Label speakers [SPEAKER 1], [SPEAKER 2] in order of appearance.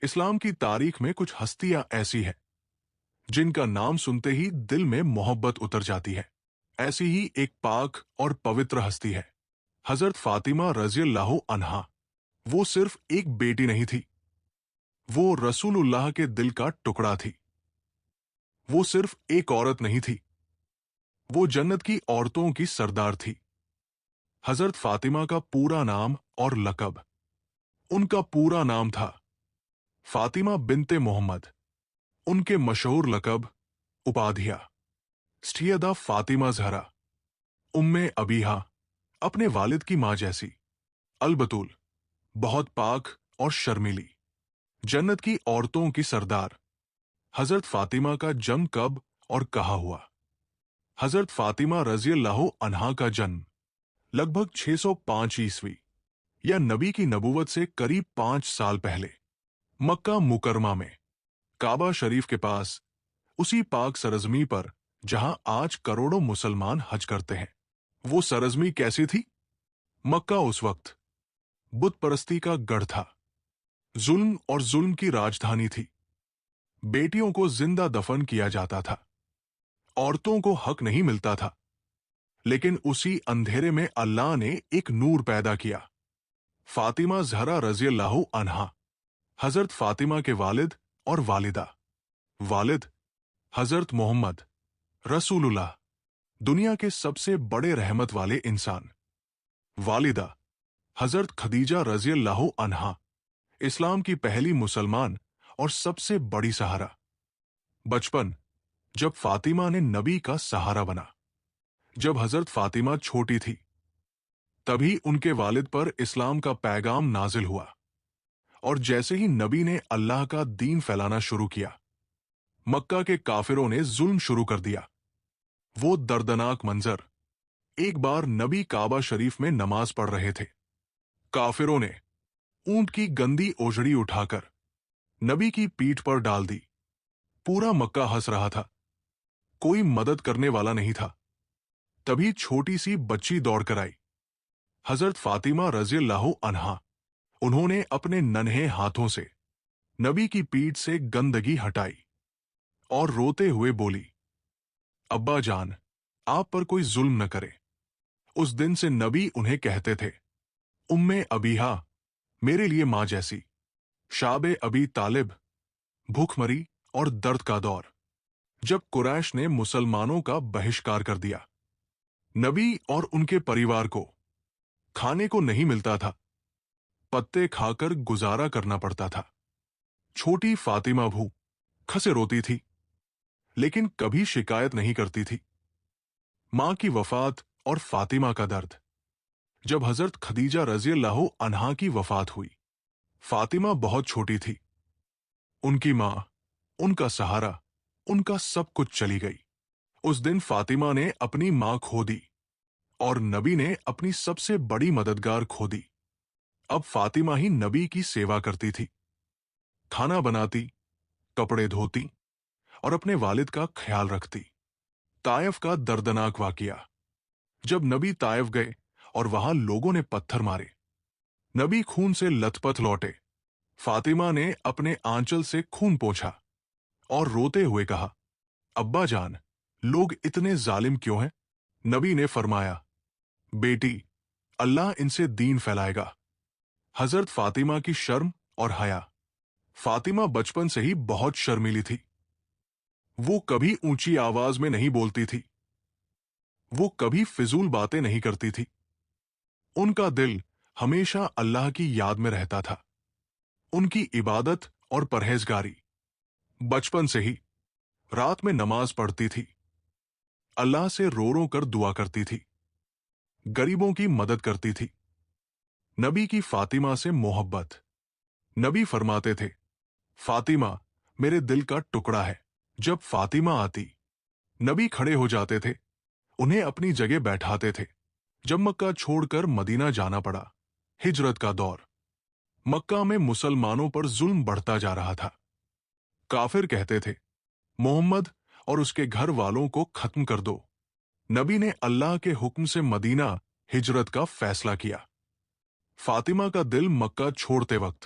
[SPEAKER 1] اسلام کی تاریخ میں کچھ ہستیاں ایسی ہیں جن کا نام سنتے ہی دل میں محبت اتر جاتی ہے۔ ایسی ہی ایک پاک اور پوتر ہستی ہے حضرت فاطمہ رضی اللہ عنہا۔ وہ صرف ایک بیٹی نہیں تھی، وہ رسول اللہ کے دل کا ٹکڑا تھی۔ وہ صرف ایک عورت نہیں تھی، وہ جنت کی عورتوں کی سردار تھی۔ حضرت فاطمہ کا پورا نام اور لقب۔ ان کا پورا نام تھا فاطمہ بنت محمد۔ ان کے مشہور لقب اپادھیا، سیدہ فاطمہ زہرا، ام ابیہا، اپنے والد کی ماں جیسی، البتول، بہت پاک اور شرمیلی، جنت کی عورتوں کی سردار۔ حضرت فاطمہ کا جنم کب اور کہاں ہوا؟ حضرت فاطمہ رضی اللہ عنہا کا جنم لگ بھگ 605 عیسوی یا نبی کی نبوت سے قریب 5 سال پہلے مکہ مکرمہ میں کعبہ شریف کے پاس، اسی پاک سرزمین پر جہاں آج کروڑوں مسلمان حج کرتے ہیں۔ وہ سرزمین کیسی تھی؟ مکہ اس وقت بت پرستی کا گڑھ تھا، ظلم اور ظلم کی راجدھانی تھی۔ بیٹیوں کو زندہ دفن کیا جاتا تھا، عورتوں کو حق نہیں ملتا تھا، لیکن اسی اندھیرے میں اللہ نے ایک نور پیدا کیا۔ فاطمہ زہرا رضی اللہ عنہا، حضرت فاطمہ کے والد اور والدہ۔ والد حضرت محمد رسول اللہ، دنیا کے سب سے بڑے رحمت والے انسان۔ والدہ حضرت خدیجہ رضی اللہ عنہا، اسلام کی پہلی مسلمان اور سب سے بڑی سہارا۔ بچپن جب فاطمہ نے نبی کا سہارا بنا۔ جب حضرت فاطمہ چھوٹی تھی تبھی ان کے والد پر اسلام کا پیغام نازل ہوا، اور جیسے ہی نبی نے اللہ کا دین پھیلانا شروع کیا، مکہ کے کافروں نے ظلم شروع کر دیا۔ وہ دردناک منظر، ایک بار نبی کعبہ شریف میں نماز پڑھ رہے تھے، کافروں نے اونٹ کی گندی اوجڑی اٹھا کر نبی کی پیٹھ پر ڈال دی۔ پورا مکہ ہنس رہا تھا، کوئی مدد کرنے والا نہیں تھا۔ تبھی چھوٹی سی بچی دوڑ کر آئی، حضرت فاطمہ رضی اللہ عنہا۔ انہوں نے اپنے ننھے ہاتھوں سے نبی کی پیٹھ سے گندگی ہٹائی اور روتے ہوئے بولی، ابا جان، آپ پر کوئی ظلم نہ کرے۔ اس دن سے نبی انہیں کہتے تھے ام ابیہا، میرے لیے ماں جیسی۔ شاب ابی طالب، بھوک مری اور درد کا دور، جب قریش نے مسلمانوں کا بہشکار کر دیا، نبی اور ان کے پریوار کو کھانے کو نہیں ملتا تھا، پتے کھا کر گزارا کرنا پڑتا تھا۔ چھوٹی فاطمہ کھسے روتی تھی، لیکن کبھی شکایت نہیں کرتی تھی۔ ماں کی وفات اور فاطمہ کا درد۔ جب حضرت خدیجہ رضی اللہ عنہا کی وفات ہوئی، فاطمہ بہت چھوٹی تھی۔ ان کی ماں، ان کا سہارا، ان کا سب کچھ چلی گئی۔ اس دن فاطمہ نے اپنی ماں کھو دی اور نبی نے اپنی سب سے بڑی مددگار کھو دی۔ اب فاطمہ ہی نبی کی سیوا کرتی تھی، کھانا بناتی، کپڑے دھوتی اور اپنے والد کا خیال رکھتی۔ طائف کا دردناک واقعہ۔ جب نبی طائف گئے اور وہاں لوگوں نے پتھر مارے، نبی خون سے لت پت لوٹے۔ فاطمہ نے اپنے آنچل سے خون پوچھا اور روتے ہوئے کہا، ابا جان، لوگ اتنے ظالم کیوں ہیں؟ نبی نے فرمایا، بیٹی، اللہ ان سے دین پھیلائے گا۔ حضرت فاطمہ کی شرم اور حیا۔ فاطمہ بچپن سے ہی بہت شرمیلی تھی۔ وہ کبھی اونچی آواز میں نہیں بولتی تھی، وہ کبھی فضول باتیں نہیں کرتی تھی۔ ان کا دل ہمیشہ اللہ کی یاد میں رہتا تھا، ان کی عبادت اور پرہیزگاری۔ بچپن سے ہی رات میں نماز پڑھتی تھی، اللہ سے رو رو کر دعا کرتی تھی، غریبوں کی مدد کرتی تھی۔ نبی کی فاطمہ سے محبت۔ نبی فرماتے تھے، فاطمہ میرے دل کا ٹکڑا ہے۔ جب فاطمہ آتی، نبی کھڑے ہو جاتے تھے، انہیں اپنی جگہ بیٹھاتے تھے۔ جب مکہ چھوڑ کر مدینہ جانا پڑا، ہجرت کا دور، مکہ میں مسلمانوں پر ظلم بڑھتا جا رہا تھا۔ کافر کہتے تھے، محمد اور اس کے گھر والوں کو ختم کر دو۔ نبی نے اللہ کے حکم سے مدینہ ہجرت کا فیصلہ کیا۔ فاطمہ کا دل مکہ چھوڑتے وقت